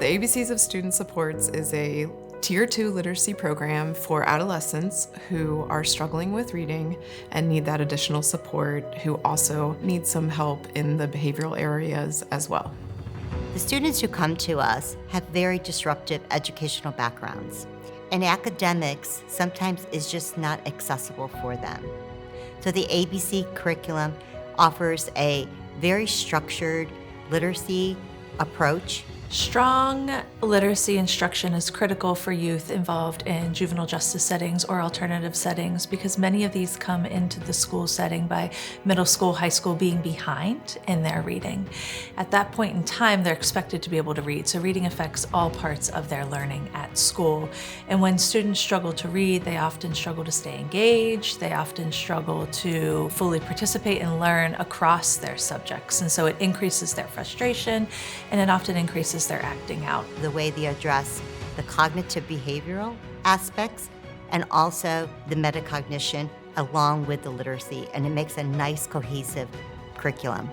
The ABCs of Student Supports is a Tier 2 literacy program for adolescents who are struggling with reading and need that additional support, who also need some help in the behavioral areas as well. The students who come to us have very disruptive educational backgrounds, and academics sometimes is just not accessible for them. So the ABC curriculum offers a very structured literacy approach. Strong literacy instruction is critical for youth involved in juvenile justice settings or alternative settings because many of these come into the school setting by middle school, high school being behind in their reading. At that point in time, they're expected to be able to read, so reading affects all parts of their learning at school. And when students struggle to read, they often struggle to stay engaged, they often struggle to fully participate and learn across their subjects. And so it increases their frustration and it often increases their acting out. The way they address the cognitive behavioral aspects and also the metacognition along with the literacy, and it makes a nice cohesive curriculum.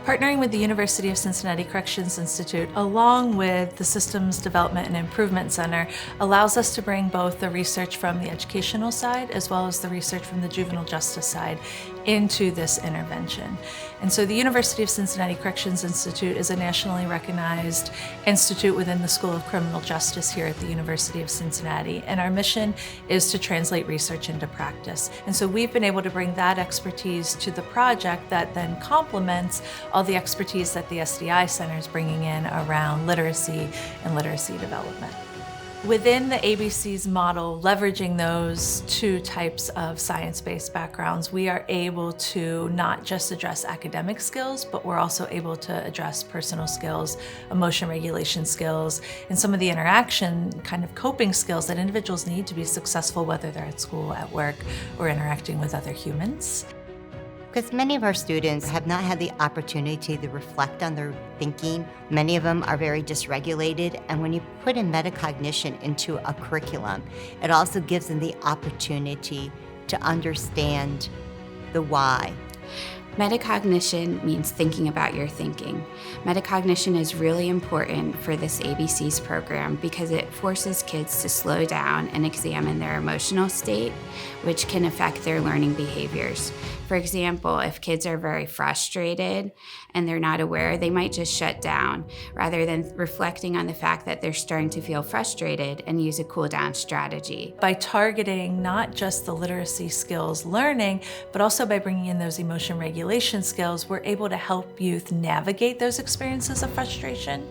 Partnering with the University of Cincinnati Corrections Institute, along with the Systems Development and Improvement Center, allows us to bring both the research from the educational side as well as the research from the juvenile justice side into this intervention. And so the University of Cincinnati Corrections Institute is a nationally recognized institute within the School of Criminal Justice here at the University of Cincinnati. And our mission is to translate research into practice. And so we've been able to bring that expertise to the project that then complements all the expertise that the SDI Center is bringing in around literacy and literacy development. Within the ABC's model, leveraging those two types of science-based backgrounds, we are able to not just address academic skills, but we're also able to address personal skills, emotion regulation skills, and some of the interaction kind of coping skills that individuals need to be successful, whether they're at school, at work, or interacting with other humans. Because many of our students have not had the opportunity to reflect on their thinking. Many of them are very dysregulated, and when you put in metacognition into a curriculum, it also gives them the opportunity to understand the why. Metacognition means thinking about your thinking. Metacognition is really important for this ABC's program because it forces kids to slow down and examine their emotional state, which can affect their learning behaviors. For example, if kids are very frustrated and they're not aware, they might just shut down rather than reflecting on the fact that they're starting to feel frustrated and use a cool down strategy. By targeting not just the literacy skills learning, but also by bringing in those emotion regulation skills, we're able to help youth navigate those experiences of frustration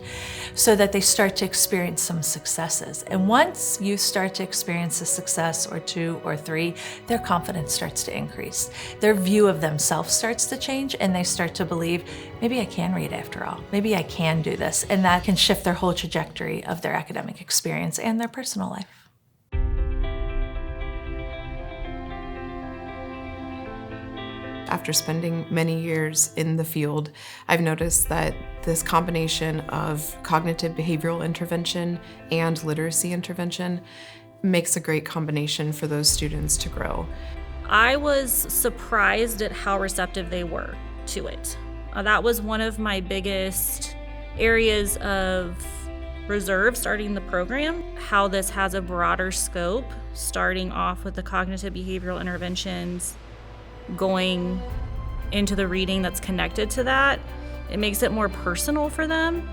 so that they start to experience some successes. And once youth start to experience a success or two or three, their confidence starts to increase. Their view of themselves starts to change and they start to believe, maybe I can read after all, maybe I can do this, and that can shift their whole trajectory of their academic experience and their personal life. After spending many years in the field, I've noticed that this combination of cognitive behavioral intervention and literacy intervention makes a great combination for those students to grow. I was surprised at how receptive they were to it. That was one of my biggest areas of reserve starting the program, how this has a broader scope, starting off with the cognitive behavioral interventions, going into the reading that's connected to that. It makes it more personal for them.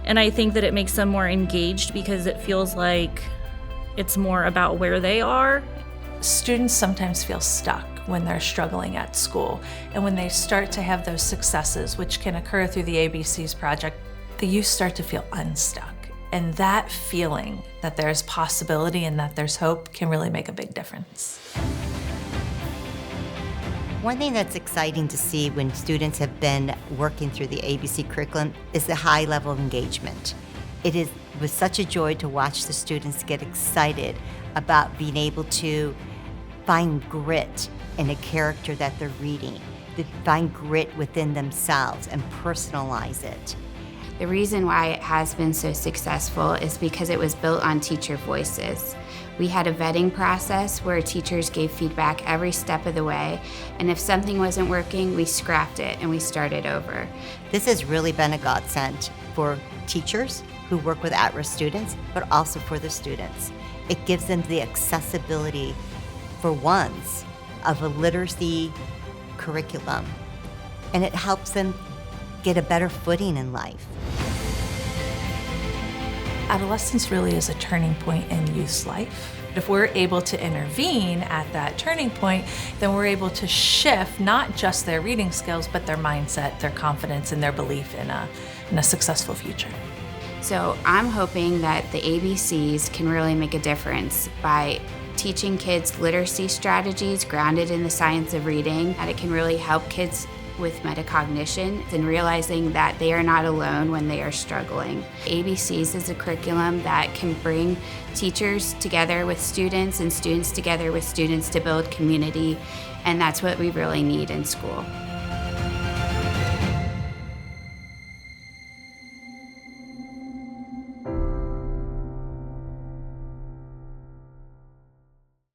And I think that it makes them more engaged because it feels like it's more about where they are. Students sometimes feel stuck when they're struggling at school. And when they start to have those successes, which can occur through the ABC's project, the youth start to feel unstuck. And that feeling that there's possibility and that there's hope can really make a big difference. One thing that's exciting to see when students have been working through the ABC curriculum is the high level of engagement. It was such a joy to watch the students get excited about being able to find grit in a character that they're reading, to find grit within themselves and personalize it. The reason why it has been so successful is because it was built on teacher voices. We had a vetting process where teachers gave feedback every step of the way, and if something wasn't working, we scrapped it and we started over. This has really been a godsend for teachers who work with at-risk students, but also for the students. It gives them the accessibility, for once, of a literacy curriculum, and it helps them get a better footing in life. Adolescence really is a turning point in youth's life. If we're able to intervene at that turning point, then we're able to shift not just their reading skills, but their mindset, their confidence, and their belief in a successful future. So I'm hoping that the ABCs can really make a difference by teaching kids literacy strategies grounded in the science of reading, that it can really help kids with metacognition and realizing that they are not alone when they are struggling. ABCs is a curriculum that can bring teachers together with students and students together with students to build community, and that's what we really need in school.